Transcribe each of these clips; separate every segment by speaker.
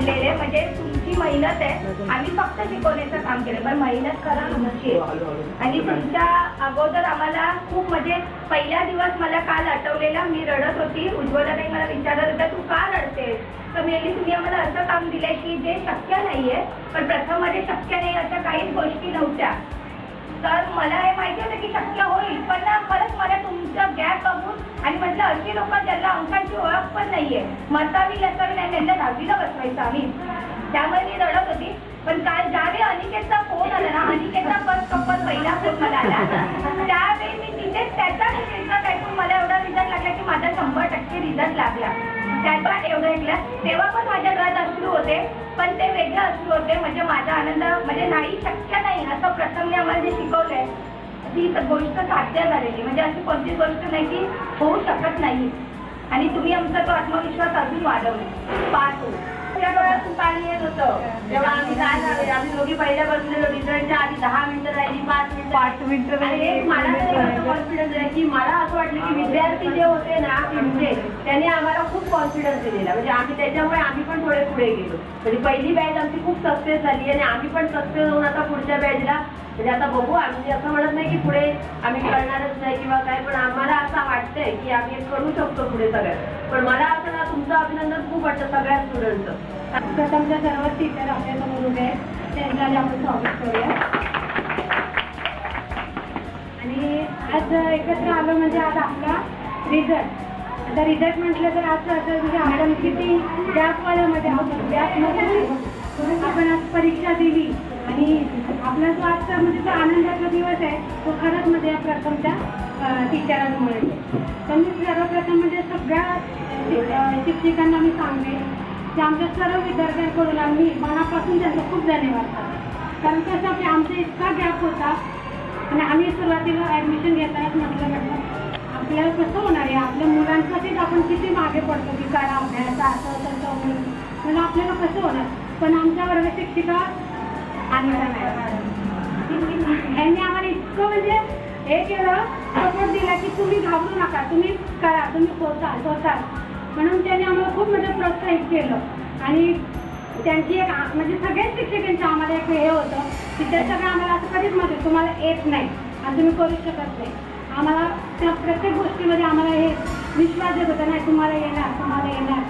Speaker 1: शिकलेले, म्हणजे तुमची मेहनत आहे. आम्ही फक्त शिकवण्याचं काम केलं, पण मेहनत करा तुमची. आणि तुमच्या अगोदर आम्हाला खूप म्हणजे पहिला दिवस मला काल आठवलेला, मी रडत होती. उज्ज्वलाताई मला विचारत होत्या तू का रडतेस, तर मी तुम्ही आम्हाला असं काम दिलंय की जे शक्य नाहीये, पण प्रथममध्ये शक्य नाही अशा काहीच गोष्टी नव्हत्या. तर मला हे माहिती होतं की शक्य होईल, पण खरंच मला तुमचं गॅप बघून आणि म्हटलं अशी लोक ज्यांना अंकांची ओळख पण नाहीये, मतावी लसावी नाही, त्यांना 10वीला बसवायचं आम्ही. त्यामुळे मी रडत होती. पण काल ज्यावेळी अनिकेतचा फोन आला ना, अनिकेतचा फर्स्ट कपल पहिला फोन मला आला, त्यावेळी मी तिथेच त्याचा रिझल्ट ऐकून मला एवढा रिझल्ट लागला की माझा 100% रिझल्ट लागला. त्याचा एवढं ऐकलं तेव्हा पण माझ्या घरात अश्रू होते, पण ते वेगळे अश्रू होते. म्हणजे माझा आनंद म्हणजे नाही, शक्य नाही असं प्रथम आम्हाला जे शिकवलंय ती गोष्ट साध्य झालेली. म्हणजे अशी कोणतीच गोष्ट नाही की होऊ शकत नाही. आणि तुम्ही आमचा तो आत्मविश्वास अजून वाढवला. पाहतो त्या डोळ्यातून पाणी येत होतं जेव्हा आम्ही काय झाले, आम्ही दोघी पहिल्या बसलेलो, रिझल्टच्या आधी 10 मिनिटं राहिली, 5 मिनिटं आणि मला कॉन्फिडन्स आहे की मला असं वाटलं की विद्यार्थी जे होते ना तुमचे, त्यांनी आम्हाला खूप कॉन्फिडन्स दिलेला. म्हणजे आम्ही त्याच्यामुळे आम्ही पण थोडे पुढे गेलो. म्हणजे पहिली बॅच आमची खूप सक्सेस झाली आणि आम्ही पण सक्सेस होऊन आता पुढच्या बॅचला म्हणजे आता बघू. आम्ही असं म्हणत नाही की पुढे आम्ही करणारच नाही किंवा काय, पण आम्हाला असं वाटतंय की आम्ही करू शकतो पुढे सगळ्यात. पण मला असं ना तुमचं अभिनंदन खूप वाटतं सगळ्या स्टुडंटचं.
Speaker 2: प्रथमच्या सर्व टीचर आपल्यासमोर उभे आहेत, त्यांच्याकडे आपण स्वागत करूया. आणि आज एकत्र आलो म्हणजे आज आपला रिझल्ट. आता रिझल्ट म्हटलं तर आज असं म्हणजे आपण किती गॅपवाल्यामध्ये आपण गॅपमधून आपण आज परीक्षा दिली आणि आपला जो आजचा म्हणजे जो आनंदाचा दिवस आहे तो खरंच म्हणजे या प्रथमच्या टीचरांमुळे. तर मी सर्वप्रथम म्हणजे सगळ्या शिक्षकांना मी सांगते की आमच्या सर्व विद्यार्थ्यांकडून आम्ही मनापासून त्यांचं खूप धन्यवाद करतो. कारण कसं की आमचा इतका गॅप होता आणि आम्ही सुरुवातीला ॲडमिशन घेतानाच म्हटलं आपल्याला कसं होणार आहे, आपल्या मुलांसाठीच आपण किती मागे पडतो की करा अभ्यास असं तसं म्हणून, म्हणजे आपल्याला कसं होणार. पण आमच्या वर्ग शिक्षिका आणि यांनी आम्हाला इतकं म्हणजे हे केलं, सपोर्ट दिला की तुम्ही घाबरू नका, तुम्ही करा, तुम्ही स्वतः म्हणून त्यांनी आम्हाला खूप म्हणजे प्रोत्साहित केलं. आणि त्यांची एक म्हणजे सगळ्याच शिक्षकांचं आम्हाला एक हे होतं की ते सगळं आम्हाला असं कधीच म्हणते तुम्हाला येत नाही आणि तुम्ही करू शकत नाही. आम्हाला त्या प्रत्येक गोष्टीमध्ये आम्हाला हे विश्वास देत होता, नाही तुम्हाला येणार.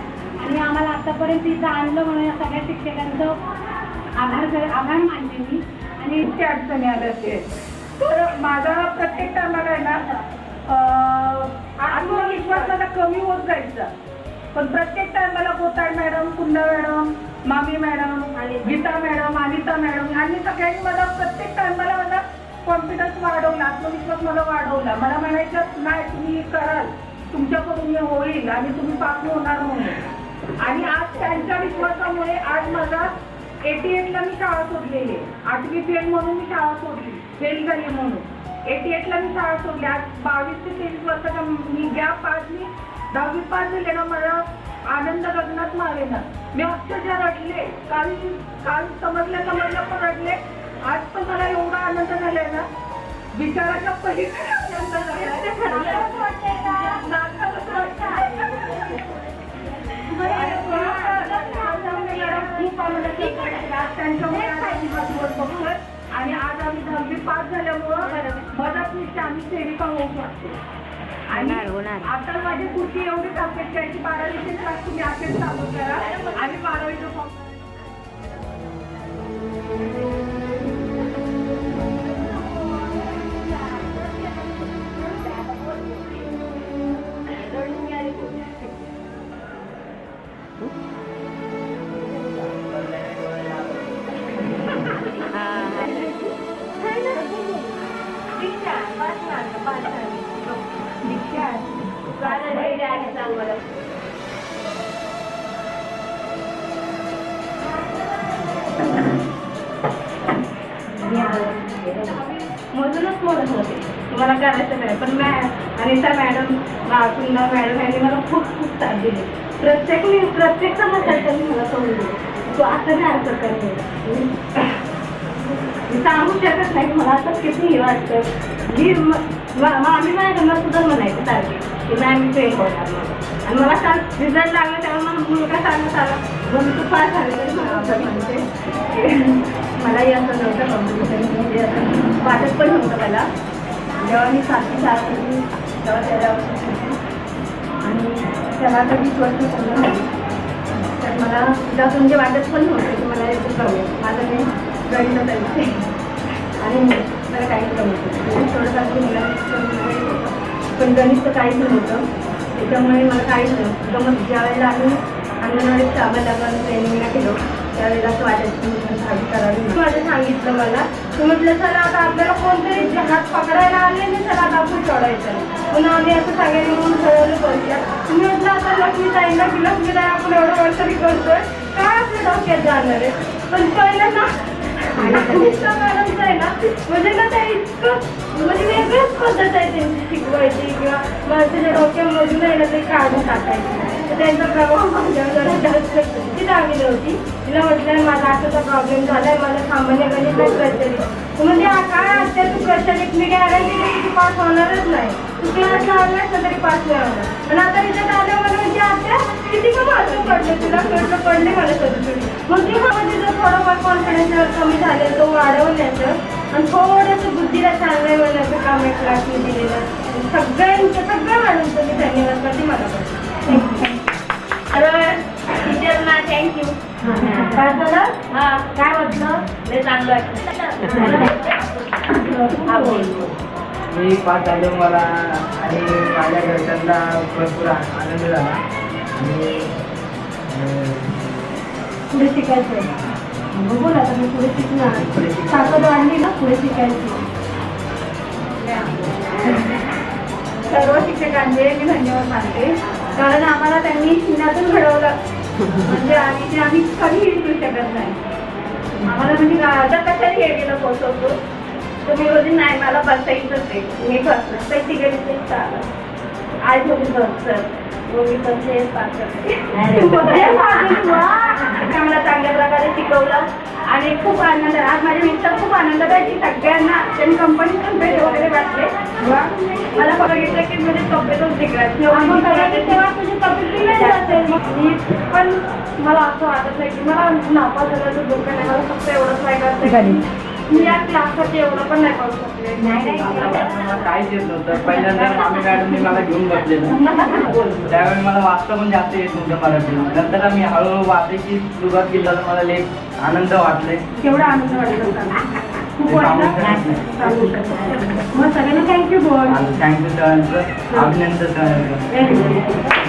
Speaker 2: आणि आम्हाला आतापर्यंत इथं आणलं म्हणून या सगळ्या शिक्षकांचं आभार मानते मी. आणि
Speaker 1: इतके अडचणी आल्या ते तर माझा प्रत्येक टायमाला आहे ना आत्मविश्वास माझा कमी होत जायचा. पण प्रत्येक टायमाला गोताळ मॅडम, कुंदा मॅडम, मामी madam, Geeta madam, Anita madam यांनी सगळ्यांनी मला प्रत्येक टायमाला माझा कॉन्फिडन्स वाढवला, आत्मविश्वास मला वाढवला. मला म्हणायचं नाही तुम्ही कराल, तुमच्याकडून हे होईल आणि तुम्ही पास होणार म्हणून. आणि आज त्यांच्या विश्वासामुळे आज माझा 88ला मी शाळा सोडलेली आहे. 8वी फेल म्हणून मी शाळा सोडली, फेल झाली म्हणून 88ला मी शाळा सोडली. आज 22 ते 23 वर्षाचा मी गॅप आज मी 10वी पास झाले ना, मला आनंद गगनात मावेना. मी अक्षरशः रडले, काल समजलं पण रडले. आज पण मला एवढा आनंद झालाय ना, विचाराच्या पलीकडे आनंद झालाय. आणि आज आम्ही 10वी पास झाल्यामुळं मदतनीसच्या आम्ही सेविका होऊ शकतो. आणि आता माझी पुढची एवढीच अपेक्षा आहे की 12वीचे क्लास तुम्ही असेच चालू करा आणि 12वीचं फॉर्म मधूनच बोलत होते तुम्हाला करायचं नाही. पण अनिता मॅडम, कुंदा मॅडम यांनी मला खूप साथ दिली. प्रत्येक समस्यासाठी मला सोडून तू असं नाही असं करते. मी सांगू शकत नाही मला असं किती हे वाटतं. आम्ही माझ्या सुद्धा म्हणायचं सारखे की नाही मी फेल होणार म्हणून. आणि मला काल रिझल्ट लागला तेव्हा मला मुलगा सांगत आला पण तू फार झालं तरी मला असं म्हणते मलाही असं नव्हतं कॉम्पिटिशन म्हणजे असं वाटत पण नव्हतं मला जेव्हा मी 7वी शाळा होती तेव्हा 13 वर्षाची होती आणि तेव्हा आता 20 वर्ष पूर्ण झाली तर मला सुद्धा म्हणजे वाटत पण नव्हतं की मला याचं कळेल माझं मी गणित असायचे आणि मला काहीच नव्हतं थोडंफार मुलांचं पण गणित तर काहीच नव्हतं त्याच्यामुळे मला काहीच नव्हतं तर मग ज्या वेळेला आम्ही अंगणवाडीत कामाला लागून ट्रेनिंगला गेलो त्यावेळेला असं वाटायचं की मी भाजी करावी माझं सांगितलं मला तू म्हटलं चला आता आपल्याला कोणतरी हात पकडायला आले नाही चला आता आपण सोडायचं पुन्हा आम्ही असं सांगायला म्हणून ठरवलं बघूया तुम्ही म्हटलं आता लक्ष्मी ताईंना की लक्ष्मी ताई आपण एवढं वर्षाने करतोय काय आपल्या डोक्यात जाणार आहे पण पहिलं ना मॅडमचं आहे ना म्हणजे ना ते इतकं म्हणजे वेगळंच पद्धत आहे त्यांची शिकवायची किंवा माझ्या डोक्यामधून आहे ना ते काढून टाकायचे तर त्यांचा प्रभाव माझ्यावर जरा जास्त ती दाखवली होती तिला म्हटलं माझा असाचा प्रॉब्लेम झाला आहे मला सामान्य गणित नाही प्रचलित म्हणजे काय असते तू प्रचलित मी गॅरंटी नाही की पास होणारच नाही तू क्लासला आलास ना तरी पास नाही होणार पण आता इथं आल्या मला म्हणजे आता किती पण वाचून पडले तुला म्हटलं पडले मला कधी मग ती म्हणजे जर थोडंफार कॉन्फिडन्स कमी झाले तो वाढवण्याचं आणि थोडंसं बुद्धीला चांगलं बनवण्याचं काम एक क्लासने दिलेलं सगळ्या मॅडमचं मी धन्यवाद करते मला पण टीचरना थँक्यू काय झालं हां काय वाटलं ते चांगलं
Speaker 3: मी पास झालो मला आणि माझ्या घरच्यांना भरपूर आनंद झाला आणि
Speaker 2: पुढे शिकायचं आहे बघू ना आता मी पुढे शिकणार ताकद वाढली ना पुढे शिकायची सर्व शिक्षकांचे मी धन्यवाद मानते कारण आम्हाला त्यांनी शून्यातून घडवलं म्हणजे आम्ही कधीही विसरू शकत नाही
Speaker 1: आम्हाला म्हणजे आता कशाने हे गेलं पोचवतो तुम्ही बोलली नाही मला बसायचंच आहे मी बसलं पैसे गेली ते चालत आज तुम्ही बसत मग मी कसे पास करते मला चांगल्या प्रकारे शिकवलं आणि खूप आनंद आहे आज माझे मिस्टर खूप आनंदात आहे की सगळ्यांना त्यांनी कंपनीत पण भेट वगैरे वाटले मला बघितलं की म्हणजे तब्येतच बिघडायची तेव्हा तुझी तब्येत असेल पण मला असं वाटत नाही की मला नापास झाल्याचं दुःख नाही मला फक्त एवढंच नाही करता मी या क्लाससाठी एवढं पण नाही करू शकले
Speaker 3: मला काहीच येत नव्हतं पहिल्यांदा मामी मॅडमने मला घेऊन बसलेलं त्यावेळी मला वाचता पण जास्त येत नव्हतं मराठी नंतर मी हळूहळू वाचायची सुरुवात केली तर मला एक आनंद वाटले
Speaker 2: केवढा आनंद वाटला खूप वाटलं मग सगळ्यांना थँक्यू बोल
Speaker 3: थँक्यू सरांचं अभिनंदन सरांचं
Speaker 2: व्हेरी गुड